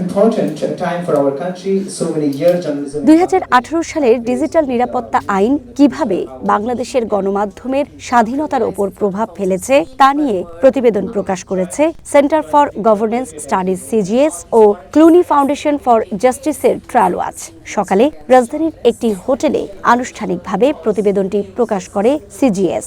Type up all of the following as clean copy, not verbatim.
2018 সালের ডিজিটাল নিরাপত্তা আইন কিভাবে বাংলাদেশের গণমাধ্যমের স্বাধীনতার ওপর প্রভাব ফেলেছে তা নিয়ে প্রতিবেদন প্রকাশ করেছে centre for governance studies CGS ও ক্লুনি ফাউন্ডেশন ফর জাস্টিসের ট্রায়াল ওয়াচ। সকালে রাজধানীর একটি হোটেলে আনুষ্ঠানিকভাবে প্রতিবেদনটি প্রকাশ করে সিজিএস।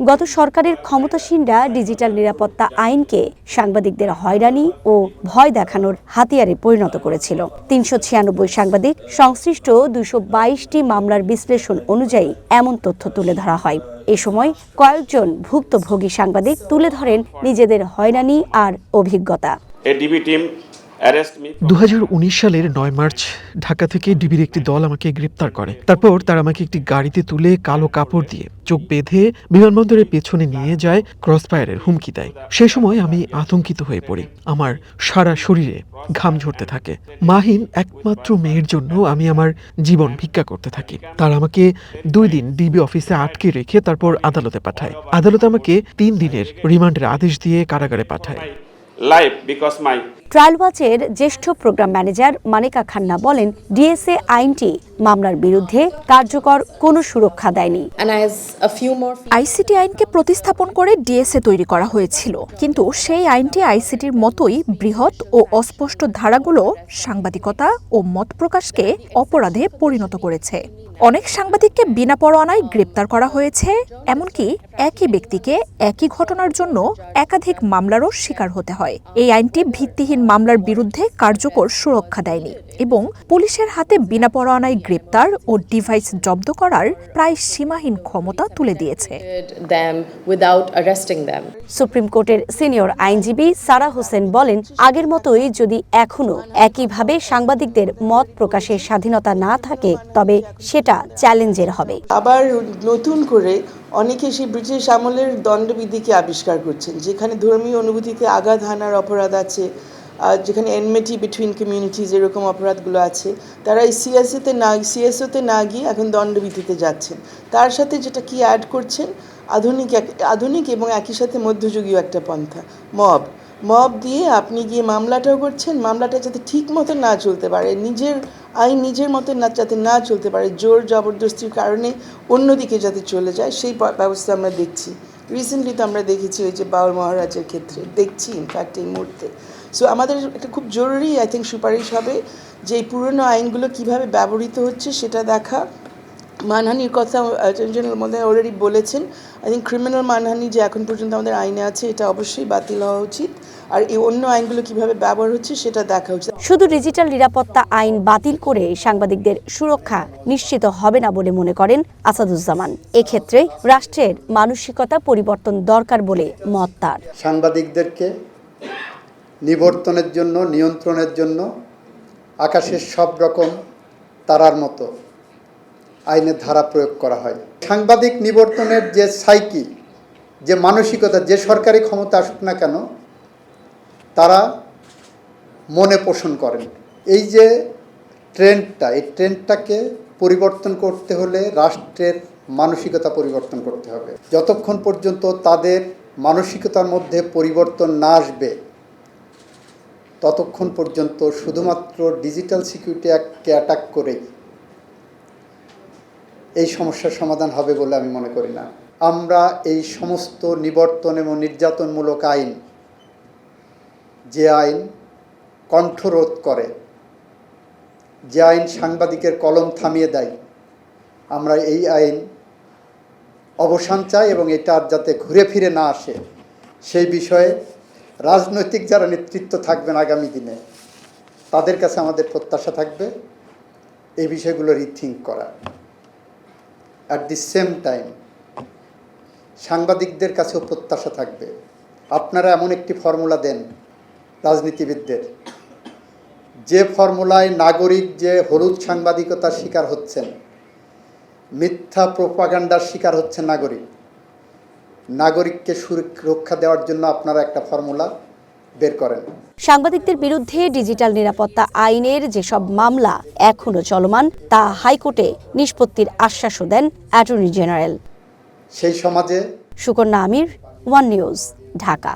গত সরকারের ক্ষমতাসীনরা ডিজিটাল নিরাপত্তা আইনকে সাংবাদিকদের হয়রানি ও ভয় দেখানোর হাতিয়ারে পরিণত করেছিল। 396 সাংবাদিক সংশ্লিষ্ট 222টি মামলার বিশ্লেষণ অনুযায়ী এমন তথ্য তুলে ধরা হয়। এ সময় কয়েকজন ভুক্তভোগী সাংবাদিক তুলে ধরেন নিজেদের হয়রানি আর অভিজ্ঞতা। 2019 সালের 9 মার্চ ঢাকা থেকে ডিবির একটি দল আমাকে গ্রেপ্তার করে। তারপর তারা আমাকে একটি গাড়িতে তুলে কালো কাপড় দিয়ে চোখ বেঁধে বিমানবন্দরের পেছনে নিয়ে যায়, ক্রসফায়ারের হুমকি দেয়। সে সময় আমি আতঙ্কিত হয়ে পড়ি। আমার সারা শরীরে ঘাম ঝরতে থাকে। মাহিন একমাত্র মেয়ের জন্য আমি আমার জীবন ভিক্ষা করতে থাকি। তারা আমাকে 2 দিন ডিবি অফিসে আটকে রেখে তারপর আদালতে পাঠায়। আদালত আমাকে 3 দিনের রিমান্ডের আদেশ দিয়ে কারাগারে পাঠায়। ট্রায়াল ওয়াচের জ্যেষ্ঠ প্রোগ্রাম ম্যানেজার মানিকা খান্না বলেন, ডিএসএ আইনটি মামলার বিরুদ্ধে কার্যকর কোনো সুরক্ষা দেয়নি। আইসিটি আইনকে প্রতিস্থাপন করে ডিএসএ তৈরি করা হয়েছিল, কিন্তু সেই আইনটি আইসিটির মতোই বৃহৎ ও অস্পষ্ট ধারাগুলো সাংবাদিকতা ও মত প্রকাশকে অপরাধে পরিণত করেছে। অনেক সাংবাদিককে বিনা পরোয়ানায় গ্রেপ্তার করা হয়েছে, এমনকি একই ব্যক্তিকে একই ঘটনার জন্য একাধিক মামলারও শিকার হতে হয়। এই আইনটি ভিত্তিহীন মামলার বিরুদ্ধে কার্যকর সুরক্ষা দেয়নি এবং পুলিশের হাতে বিনা পরোয়ানায় গ্রেপ্তার ও ডিভাইস জব্দ করার প্রায় সীমাহীন ক্ষমতা তুলে দিয়েছে। সুপ্রিম কোর্টের সিনিয়র আইনজীবী সারা হোসেন বলেন, আগের মতোই যদি এখনো একইভাবে সাংবাদিকদের মত প্রকাশের স্বাধীনতা না থাকে তবে সেটা চ্যালেঞ্জের হবে। আবার নতুন করে অনেকে সেই ব্রিটিশ আমলের দণ্ডবিধিকে আবিষ্কার করছেন, যেখানে ধর্মীয় অনুভূতিতে আঘাত হানার অপরাধ আছে, যেখানে এনমিটি বিটুইন কমিউনিটিজ এরকম অপরাধগুলো আছে। তারা এই সিএসওতে না গিয়ে এখন দণ্ডবিধিতে যাচ্ছেন। তার সাথে যেটা কি অ্যাড করছেন, আধুনিক এবং একই সাথে মধ্যযুগীয় একটা পন্থা, মব দিয়ে আপনি গিয়ে মামলাটাও করছেন। মামলাটা যাতে ঠিক মতো না চলতে পারে, নিজের মতো যাতে না চলতে পারে, জোর জবরদস্তির কারণে অন্যদিকে যাতে চলে যায়, সেই ব্যবস্থা আমরা দেখছি। রিসেন্টলি তো আমরা দেখেছি ওই যে বাউল মহারাজের ক্ষেত্রে দেখছি ইনফ্যাক্ট এই মুহূর্তে। সো আমাদের একটা খুব জরুরি সুপারিশ হবে যে এই পুরনো আইনগুলো কিভাবে ব্যবহৃত হচ্ছে সেটা দেখা। মানহানির কথা অ্যাটর্নি জেনারেল মহোদয় অলরেডি বলেছেন। ক্রিমিনাল মানহানি যে এখন পর্যন্ত আমাদের আইনে আছে এটা অবশ্যই বাতিল হওয়া উচিত, আর এই অন্য আইনগুলো কিভাবে ব্যবহার হচ্ছে সেটা দেখা উচিত। শুধু ডিজিটাল নিরাপত্তা আইন বাতিল করে সাংবাদিকদের সুরক্ষা নিশ্চিত হবে না বলে মনে করেন আসাদুজ্জামান। এক্ষেত্রে রাষ্ট্রের মানসিকতা পরিবর্তন দরকার বলে মত তার। সাংবাদিকদেরকে নিয়ন্ত্রণের জন্য আকাশের সব রকম তারার মতো আইনের ধারা প্রয়োগ করা হয়। সাংবাদিক নিবর্তনের যে সাইকি, যে মানসিকতা, যে সরকারি ক্ষমতা আসুক না কেন তারা মনে পোষণ করেন। এই যে এই ট্রেন্ডটাকে পরিবর্তন করতে হলে রাষ্ট্রের মানসিকতা পরিবর্তন করতে হবে। যতক্ষণ পর্যন্ত তাদের মানসিকতার মধ্যে পরিবর্তন না আসবে ততক্ষণ পর্যন্ত শুধুমাত্র ডিজিটাল সিকিউরিটি অ্যাক্টকে অ্যাটাক করেই এই সমস্যার সমাধান হবে বলে আমি মনে করি না। আমরা এই সমস্ত নিবর্তন এবং নির্যাতনমূলক আইন, যে আইন কণ্ঠরোধ করে, যে আইন সাংবাদিকের কলম থামিয়ে দেয়, আমরা এই আইন অবসান চাই এবং এটা যাতে ঘুরে ফিরে না আসে সেই বিষয়ে রাজনৈতিক যারা নেতৃত্ব থাকবেন আগামী দিনে তাদের কাছে আমাদের প্রত্যাশা থাকবে এই বিষয়গুলো রিথিঙ্ক করা। অ্যাট দি সেম টাইম সাংবাদিকদের কাছেও প্রত্যাশা থাকবে আপনারা এমন একটি ফর্মুলা দেন রাজনীতিবিদদের, যে ফর্মুলায় নাগরিক যে হলুদ সাংবাদিকতার শিকার হচ্ছেন, মিথ্যা প্রোপাগান্ডার শিকার হচ্ছেন নাগরিককে সুরক্ষা দেওয়ার জন্য আপনারা একটা ফর্মুলা বের করেন। সাংবাদিকদের বিরুদ্ধে ডিজিটাল নিরাপত্তা আইনের যেসব মামলা এখনো চলমান তা হাইকোর্টে নিষ্পত্তির আশ্বাসও দেন অ্যাটর্নি জেনারেল। সেই সমাজে সুকন্যা আমির, ওয়ান নিউজ, ঢাকা।